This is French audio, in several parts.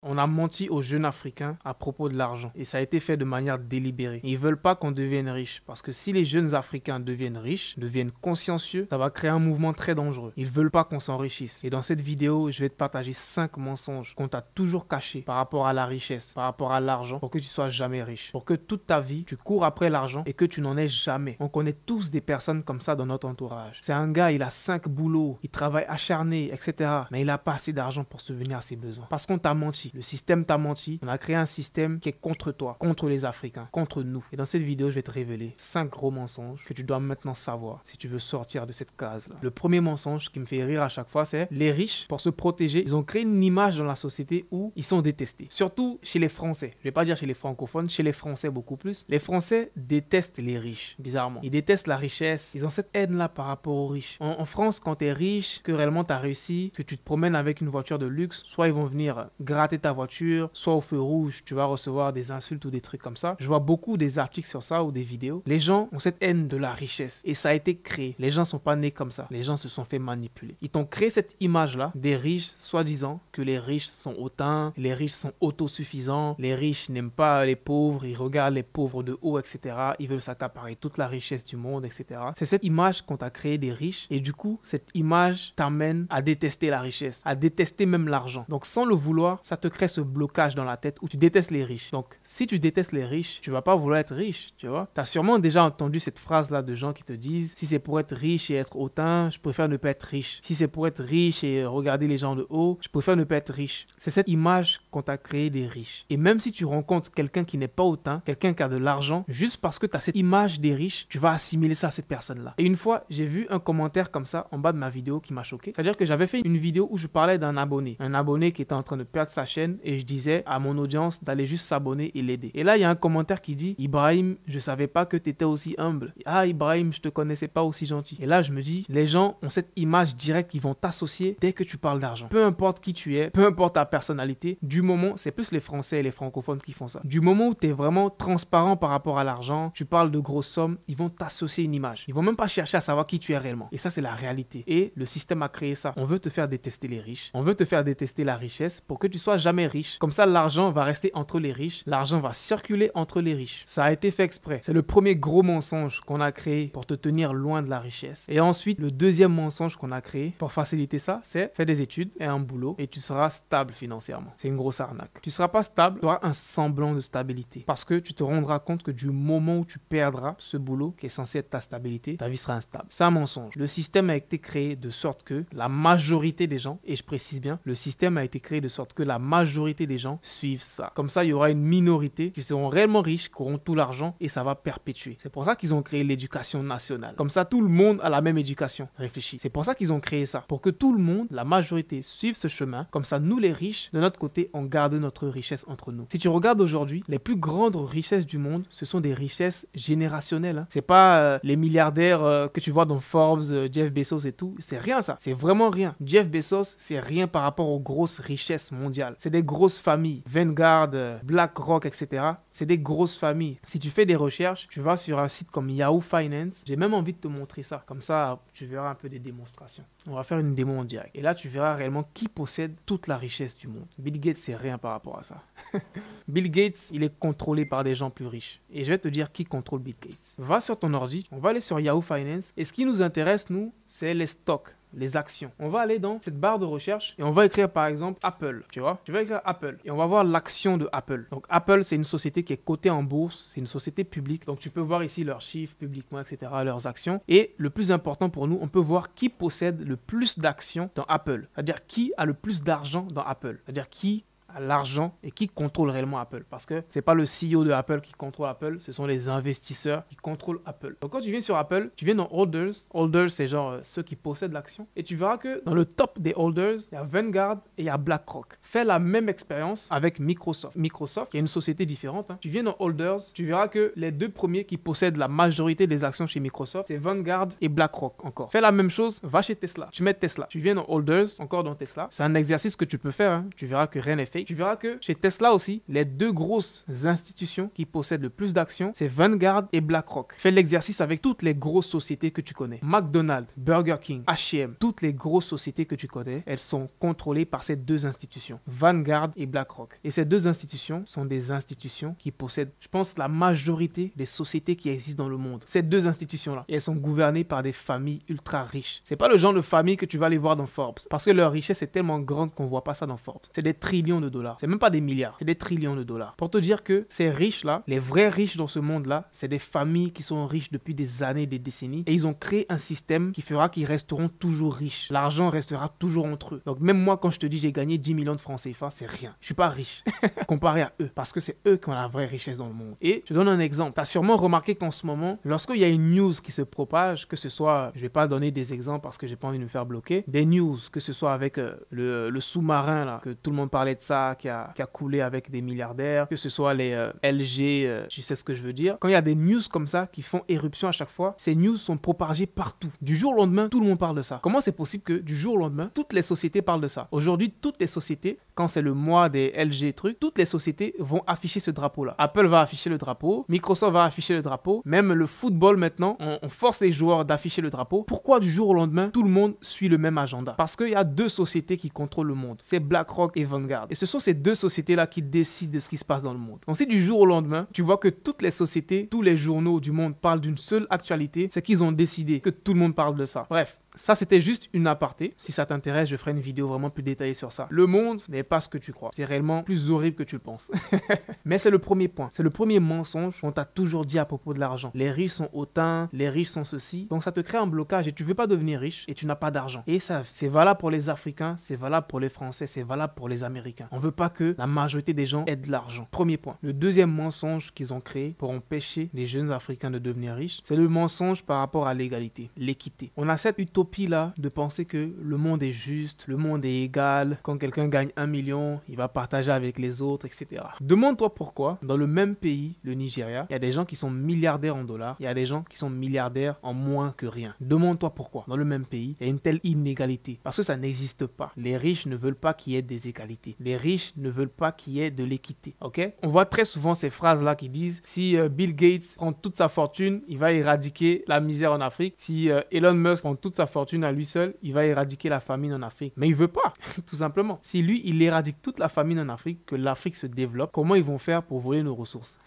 On a menti aux jeunes Africains à propos de l'argent et ça a été fait de manière délibérée. Ils veulent pas qu'on devienne riche parce que si les jeunes Africains deviennent riches, deviennent consciencieux, ça va créer un mouvement très dangereux. Ils veulent pas qu'on s'enrichisse. Et dans cette vidéo, je vais te partager 5 mensonges qu'on t'a toujours cachés par rapport à la richesse, par rapport à l'argent, pour que tu sois jamais riche. Pour que toute ta vie, tu cours après l'argent et que tu n'en aies jamais. On connaît tous des personnes comme ça dans notre entourage. C'est un gars, il a 5 boulots, il travaille acharné, etc. Mais il a pas assez d'argent pour subvenir à ses besoins. Parce qu'on t'a menti. Le système t'a menti. On a créé un système qui est contre toi, contre les Africains, contre nous. Et dans cette vidéo, je vais te révéler 5 gros mensonges que tu dois maintenant savoir si tu veux sortir de cette case-là. Le premier mensonge qui me fait rire à chaque fois, c'est les riches, pour se protéger, ils ont créé une image dans la société où ils sont détestés. Surtout chez les Français. Je vais pas dire chez les francophones, chez les Français beaucoup plus. Les Français détestent les riches, bizarrement. Ils détestent la richesse. Ils ont cette haine-là par rapport aux riches. En France, quand tu es riche, que réellement tu as réussi, que tu te promènes avec une voiture de luxe, soit ils vont venir gratter ta voiture, soit au feu rouge, tu vas recevoir des insultes ou des trucs comme ça. Je vois beaucoup des articles sur ça ou des vidéos. Les gens ont cette haine de la richesse et ça a été créé. Les gens sont pas nés comme ça. Les gens se sont fait manipuler. Ils t'ont créé cette image-là des riches, soi-disant que les riches sont hautains, les riches sont autosuffisants, les riches n'aiment pas les pauvres, ils regardent les pauvres de haut, etc. Ils veulent s'accaparer toute la richesse du monde, etc. C'est cette image qu'on t'a créée des riches et du coup, cette image t'amène à détester la richesse, à détester même l'argent. Donc sans le vouloir, ça te crée ce blocage dans la tête où tu détestes les riches. Donc, si tu détestes les riches, tu vas pas vouloir être riche, tu vois. Tu as sûrement déjà entendu cette phrase-là de gens qui te disent « Si c'est pour être riche et être hautain, je préfère ne pas être riche. Si c'est pour être riche et regarder les gens de haut, je préfère ne pas être riche. » C'est cette image qu'on t'a créée des riches. Et même si tu rencontres quelqu'un qui n'est pas hautain, quelqu'un qui a de l'argent, juste parce que tu as cette image des riches, tu vas assimiler ça à cette personne-là. Et une fois, j'ai vu un commentaire comme ça en bas de ma vidéo qui m'a choqué. C'est-à-dire que j'avais fait une vidéo où je parlais d'un abonné. Un abonné qui était en train de perdre sa chaîne et je disais à mon audience d'aller juste s'abonner et l'aider. Et là, il y a un commentaire qui dit « Ibrahim, je savais pas que tu étais aussi humble. Ah Ibrahim, je te connaissais pas aussi gentil. » Et là, je me dis, les gens ont cette image directe qu'ils vont t'associer dès que tu parles d'argent. Peu importe qui tu es, peu importe ta personnalité, du moment, c'est plus les Français et les francophones qui font ça. Du moment où tu es vraiment transparent par rapport à l'argent, tu parles de grosses sommes, ils vont t'associer une image. Ils vont même pas chercher à savoir qui tu es réellement. Et ça, c'est la réalité. Et le système a créé ça. On veut te faire détester les riches. On veut te faire détester la richesse pour que tu sois jamais riche. Comme ça, l'argent va rester entre les riches. L'argent va circuler entre les riches. Ça a été fait exprès. C'est le premier gros mensonge qu'on a créé pour te tenir loin de la richesse. Et ensuite, le deuxième mensonge qu'on a créé pour faciliter ça, c'est faire des études et un boulot et tu seras stable financièrement. C'est une grosse arnaque. Tu seras pas stable, tu auras un semblant de stabilité. Parce que tu te rendras compte que du moment où tu perdras ce boulot qui est censé être ta stabilité, ta vie sera instable. C'est un mensonge. Le système a été créé de sorte que la majorité des gens, et je précise bien, le système a été créé de sorte que la majorité des gens suivent ça. Comme ça, il y aura une minorité qui seront réellement riches, qui auront tout l'argent et ça va perpétuer. C'est pour ça qu'ils ont créé l'éducation nationale. Comme ça, tout le monde a la même éducation. Réfléchis. C'est pour ça qu'ils ont créé ça. Pour que tout le monde, la majorité, suive ce chemin. Comme ça, nous les riches, de notre côté, on garde notre richesse entre nous. Si tu regardes aujourd'hui, les plus grandes richesses du monde, ce sont des richesses générationnelles. Hein. C'est pas les milliardaires que tu vois dans Forbes, Jeff Bezos et tout. C'est rien ça. C'est vraiment rien. Jeff Bezos, c'est rien par rapport aux grosses richesses mondiales. C'est des grosses familles. Vanguard, BlackRock, etc. C'est des grosses familles. Si tu fais des recherches, tu vas sur un site comme Yahoo Finance. J'ai même envie de te montrer ça. Comme ça, tu verras un peu des démonstrations. On va faire une démo en direct. Et là, tu verras réellement qui possède toute la richesse du monde. Bill Gates, c'est rien par rapport à ça. Bill Gates, il est contrôlé par des gens plus riches. Et je vais te dire qui contrôle Bill Gates. Va sur ton ordi, on va aller sur Yahoo Finance. Et ce qui nous intéresse, nous, c'est les stocks. Les actions. On va aller dans cette barre de recherche et on va écrire par exemple Apple, tu vois. Tu vas écrire Apple et on va voir l'action de Apple. Donc Apple, c'est une société qui est cotée en bourse, c'est une société publique. Donc tu peux voir ici leurs chiffres publiquement, etc., leurs actions. Et le plus important pour nous, on peut voir qui possède le plus d'actions dans Apple. C'est-à-dire qui a le plus d'argent dans Apple. C'est-à-dire qui à l'argent et qui contrôle réellement Apple. Parce que c'est pas le CEO de Apple qui contrôle Apple, ce sont les investisseurs qui contrôlent Apple. Donc quand tu viens sur Apple, tu viens dans Holders. Holders, c'est genre ceux qui possèdent l'action. Et tu verras que dans le top des Holders, il y a Vanguard et il y a BlackRock. Fais la même expérience avec Microsoft. Microsoft, qui est une société différente. Hein. Tu viens dans Holders, tu verras que les deux premiers qui possèdent la majorité des actions chez Microsoft, c'est Vanguard et BlackRock encore. Fais la même chose, va chez Tesla. Tu mets Tesla. Tu viens dans Holders, encore dans Tesla. C'est un exercice que tu peux faire. Hein. Tu verras que rien n'est fait. Shake, tu verras que chez Tesla aussi, les deux grosses institutions qui possèdent le plus d'actions, c'est Vanguard et BlackRock. Fais l'exercice avec toutes les grosses sociétés que tu connais. McDonald's, Burger King, H&M, toutes les grosses sociétés que tu connais, elles sont contrôlées par ces deux institutions, Vanguard et BlackRock. Et ces deux institutions sont des institutions qui possèdent, je pense, la majorité des sociétés qui existent dans le monde. Ces deux institutions-là, elles sont gouvernées par des familles ultra riches. C'est pas le genre de famille que tu vas aller voir dans Forbes, parce que leur richesse est tellement grande qu'on voit pas ça dans Forbes. C'est des trillions de dollars. C'est même pas des milliards, c'est des trillions de dollars. Pour te dire que ces riches-là, les vrais riches dans ce monde-là, c'est des familles qui sont riches depuis des années, des décennies, et ils ont créé un système qui fera qu'ils resteront toujours riches. L'argent restera toujours entre eux. Donc même moi, quand je te dis j'ai gagné 10 millions de francs CFA, c'est rien. Je suis pas riche comparé à eux, parce que c'est eux qui ont la vraie richesse dans le monde. Et je te donne un exemple. Tu as sûrement remarqué qu'en ce moment, lorsqu'il y a une news qui se propage, que ce soit, je vais pas donner des exemples parce que j'ai pas envie de me faire bloquer, des news, que ce soit avec le sous-marin là, que tout le monde parlait de ça, qui a coulé avec des milliardaires, que ce soit les LG, tu sais ce que je veux dire. Quand il y a des news comme ça qui font éruption à chaque fois, ces news sont propagées partout. Du jour au lendemain, tout le monde parle de ça. Comment c'est possible que du jour au lendemain, toutes les sociétés parlent de ça? Aujourd'hui, toutes les sociétés, quand c'est le mois des LG trucs, toutes les sociétés vont afficher ce drapeau-là. Apple va afficher le drapeau, Microsoft va afficher le drapeau, même le football maintenant, on force les joueurs d'afficher le drapeau. Pourquoi du jour au lendemain, tout le monde suit le même agenda? Parce qu'il y a deux sociétés qui contrôlent le monde. C'est BlackRock et Vanguard. Et ce sont ces deux sociétés-là qui décident de ce qui se passe dans le monde. Donc si du jour au lendemain, tu vois que toutes les sociétés, tous les journaux du monde parlent d'une seule actualité, c'est qu'ils ont décidé que tout le monde parle de ça. Bref. Ça, c'était juste une aparté. Si ça t'intéresse, je ferai une vidéo vraiment plus détaillée sur ça. Le monde n'est pas ce que tu crois. C'est réellement plus horrible que tu le penses. Mais c'est le premier point. C'est le premier mensonge qu'on t'a toujours dit à propos de l'argent. Les riches sont hautains, les riches sont ceci. Donc, ça te crée un blocage et tu veux pas devenir riche et tu n'as pas d'argent. Et ça, c'est valable pour les Africains, c'est valable pour les Français, c'est valable pour les Américains. On veut pas que la majorité des gens aient de l'argent. Premier point. Le deuxième mensonge qu'ils ont créé pour empêcher les jeunes Africains de devenir riches, c'est le mensonge par rapport à l'égalité, l'équité. On a cette utopie là de penser que le monde est juste, le monde est égal, quand quelqu'un gagne 1 million, il va partager avec les autres, etc. Demande-toi pourquoi, dans le même pays, le Nigeria, il y a des gens qui sont milliardaires en dollars, il y a des gens qui sont milliardaires en moins que rien. Demande-toi pourquoi, dans le même pays, il y a une telle inégalité. Parce que ça n'existe pas. Les riches ne veulent pas qu'il y ait des égalités. Les riches ne veulent pas qu'il y ait de l'équité. Ok? On voit très souvent ces phrases-là qui disent si Bill Gates prend toute sa fortune, il va éradiquer la misère en Afrique. Si Elon Musk prend toute sa fortune à lui seul, il va éradiquer la famine en Afrique. Mais il veut pas, tout simplement. Si lui, il éradique toute la famine en Afrique, que l'Afrique se développe, comment ils vont faire pour voler nos ressources?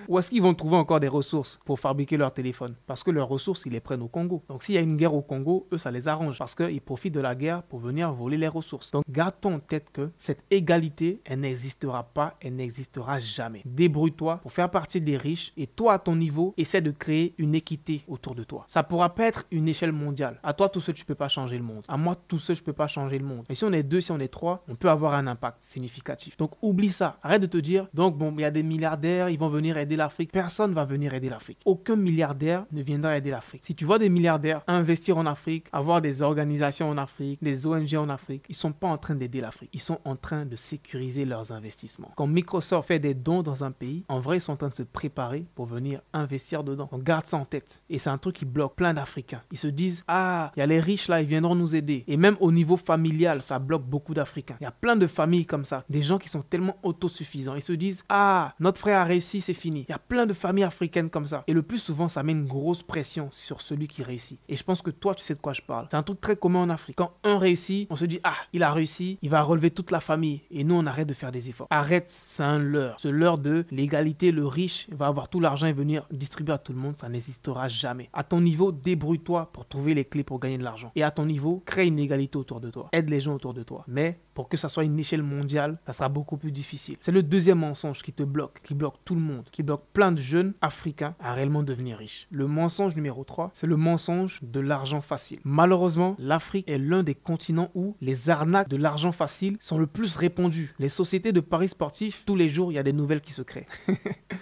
Ou est-ce qu'ils vont trouver encore des ressources pour fabriquer leur téléphone? Parce que leurs ressources, ils les prennent au Congo. Donc s'il y a une guerre au Congo, eux, ça les arrange parce qu'ils profitent de la guerre pour venir voler les ressources. Donc garde-toi en tête que cette égalité, elle n'existera pas, elle n'existera jamais. Débrouille-toi pour faire partie des riches et toi, à ton niveau, essaie de créer une équité autour de toi. Ça pourra pas être une échelle mondiale. À toi, tout seul, tu peux pas changer le monde. À moi, tout seul, je peux pas changer le monde. Mais si on est deux, si on est trois, on peut avoir un impact significatif. Donc oublie ça. Arrête de te dire, donc bon, il y a des milliardaires, ils vont venir aider l'Afrique. Personne va venir aider l'Afrique. Aucun milliardaire ne viendra aider l'Afrique. Si tu vois des milliardaires investir en Afrique, avoir des organisations en Afrique, des ONG en Afrique, ils sont pas en train d'aider l'Afrique. Ils sont en train de sécuriser leurs investissements. Quand Microsoft fait des dons dans un pays, en vrai, ils sont en train de se préparer pour venir investir dedans. Donc garde ça en tête. Et c'est un truc qui bloque plein d'Africains. Ils se disent, ah, il y a les riches là, ils viendront nous aider. Et même au niveau familial, ça bloque beaucoup d'Africains. Il y a plein de familles comme ça. Des gens qui sont tellement autosuffisants. Ils se disent, ah, notre frère a réussi, c'est fini. Il y a plein de familles africaines comme ça. Et le plus souvent, ça met une grosse pression sur celui qui réussit. Et je pense que toi, tu sais de quoi je parle. C'est un truc très commun en Afrique. Quand un réussit, on se dit, ah, il a réussi, il va relever toute la famille. Et nous, on arrête de faire des efforts. Arrête, c'est un leurre. Ce leurre de l'égalité, le riche va avoir tout l'argent et venir distribuer à tout le monde, ça n'existera jamais. À ton niveau, débrouille-toi pour trouver les clés pour gagner de l'argent. Et à ton niveau, crée une égalité autour de toi. Aide les gens autour de toi. Mais pour que ça soit une échelle mondiale, ça sera beaucoup plus difficile. C'est le deuxième mensonge qui te bloque, qui bloque tout le monde, qui bloque plein de jeunes africains à réellement devenir riches. Le mensonge numéro 3, c'est le mensonge de l'argent facile. Malheureusement, l'Afrique est l'un des continents où les arnaques de l'argent facile sont le plus répandues. Les sociétés de paris sportifs, tous les jours, il y a des nouvelles qui se créent.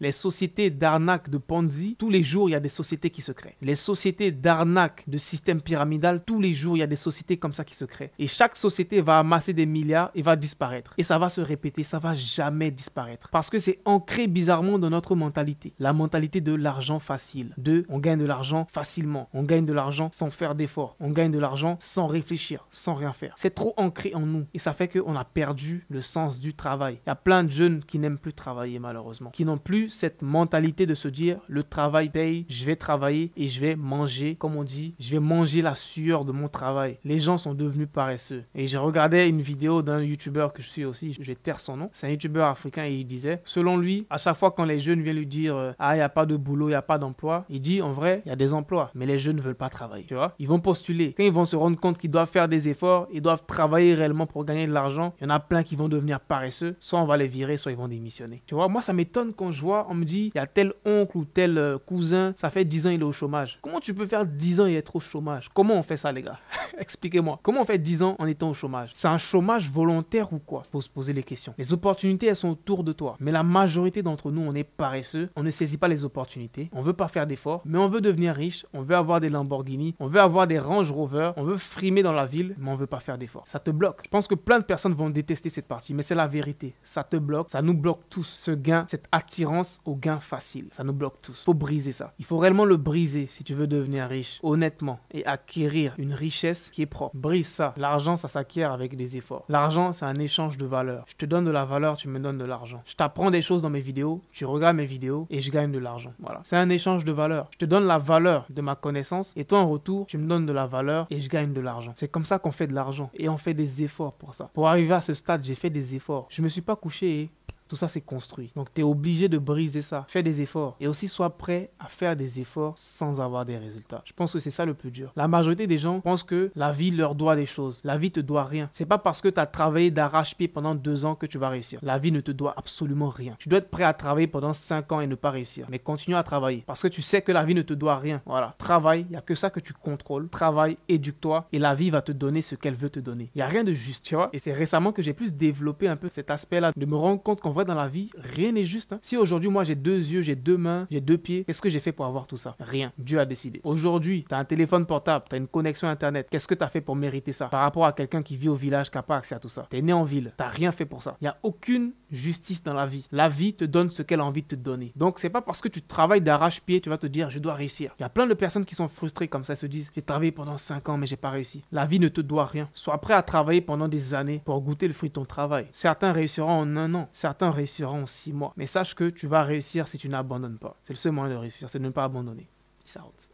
Les sociétés d'arnaque de Ponzi, tous les jours, il y a des sociétés qui se créent. Les sociétés d'arnaque de système pyramidal, tous les jours, il y a des sociétés comme ça qui se créent. Et chaque société va amasser des milliards et va disparaître. Et ça va se répéter, ça va jamais disparaître. Parce que c'est ancré bizarrement dans notre mentalité. La mentalité de l'argent facile. On gagne de l'argent facilement. On gagne de l'argent sans faire d'efforts. On gagne de l'argent sans réfléchir, sans rien faire. C'est trop ancré en nous. Et ça fait qu'on a perdu le sens du travail. Il y a plein de jeunes qui n'aiment plus travailler malheureusement. Qui n'ont plus cette mentalité de se dire le travail paye, je vais travailler et je vais manger, comme on dit, je vais manger la sueur de mon travail. Les gens sont devenus paresseux. Et j'ai regardé une vidéo d'un youtubeur que je suis aussi, je vais taire son nom. C'est un youtubeur africain et il disait, selon lui, à chaque fois quand les jeunes viennent lui dire ah, il n'y a pas de boulot, il n'y a pas d'emploi, il dit en vrai, il y a des emplois, mais les jeunes ne veulent pas travailler. Tu vois, ils vont postuler. Quand ils vont se rendre compte qu'ils doivent faire des efforts, ils doivent travailler réellement pour gagner de l'argent, il y en a plein qui vont devenir paresseux. Soit on va les virer, soit ils vont démissionner. Tu vois, moi ça m'étonne quand je vois, on me dit, il y a tel oncle ou tel cousin, ça fait 10 ans il est au chômage. Comment tu peux faire 10 ans et être au chômage? Comment on fait ça les gars? Expliquez-moi. Comment on fait 10 ans en étant au chômage? C'est un chômage volontaire ou quoi? Faut se poser les questions. Les opportunités, elles sont autour de toi. Mais la majorité d'entre nous, on est paresseux. On ne saisit pas les opportunités. On veut pas faire d'efforts, mais on veut devenir riche. On veut avoir des Lamborghini. On veut avoir des Range Rover. On veut frimer dans la ville, mais on veut pas faire d'efforts. Ça te bloque. Je pense que plein de personnes vont détester cette partie, mais c'est la vérité. Ça te bloque. Ça nous bloque tous. Ce gain, cette attirance au gain facile. Ça nous bloque tous. Faut briser ça. Il faut réellement le briser si tu veux devenir riche, honnêtement, et acquérir une richesse qui est propre. Brise ça. L'argent, ça s'acquiert avec des efforts. L'argent, c'est un échange de valeur. Je te donne de la valeur, tu me donnes de l'argent. Je t'apprends des choses dans mes vidéos, tu regardes mes vidéos et je gagne de l'argent. Voilà. C'est un échange de valeur. Je te donne la valeur de ma connaissance et toi en retour, tu me donnes de la valeur et je gagne de l'argent. C'est comme ça qu'on fait de l'argent et on fait des efforts pour ça. Pour arriver à ce stade, j'ai fait des efforts. Je me suis pas couché et tout ça, c'est construit. Donc, tu es obligé de briser ça. Fais des efforts. Et aussi, sois prêt à faire des efforts sans avoir des résultats. Je pense que c'est ça le plus dur. La majorité des gens pensent que la vie leur doit des choses. La vie te doit rien. C'est pas parce que tu as travaillé d'arrache-pied pendant 2 ans que tu vas réussir. La vie ne te doit absolument rien. Tu dois être prêt à travailler pendant 5 ans et ne pas réussir. Mais continue à travailler. Parce que tu sais que la vie ne te doit rien. Voilà. Travaille. Il n'y a que ça que tu contrôles. Travaille, éduque-toi. Et la vie va te donner ce qu'elle veut te donner. Il n'y a rien de juste, tu vois. Et c'est récemment que j'ai plus développé un peu cet aspect-là. De me rendre compte qu'en vrai, dans la vie, rien n'est juste. Hein. Si aujourd'hui, moi, j'ai 2 yeux, j'ai 2 mains, j'ai 2 pieds, qu'est-ce que j'ai fait pour avoir tout ça? Rien. Dieu a décidé. Aujourd'hui, tu as un téléphone portable, tu as une connexion Internet. Qu'est-ce que tu as fait pour mériter ça? Par rapport à quelqu'un qui vit au village, qui n'a pas accès à tout ça. Tu es né en ville, tu n'as rien fait pour ça. Il n'y a aucune justice dans la vie. La vie te donne ce qu'elle a envie de te donner. Donc, c'est pas parce que tu travailles d'arrache-pied, tu vas te dire, je dois réussir. Il y a plein de personnes qui sont frustrées comme ça, se disent, j'ai travaillé pendant 5 ans, mais j'ai pas réussi. La vie ne te doit rien. Sois prêt à travailler pendant des années pour goûter le fruit de ton travail. Certains réussiront en 1 an, certains réussiront en 6 mois. Mais sache que tu vas réussir si tu n'abandonnes pas. C'est le seul moyen de réussir, c'est de ne pas abandonner. Peace out.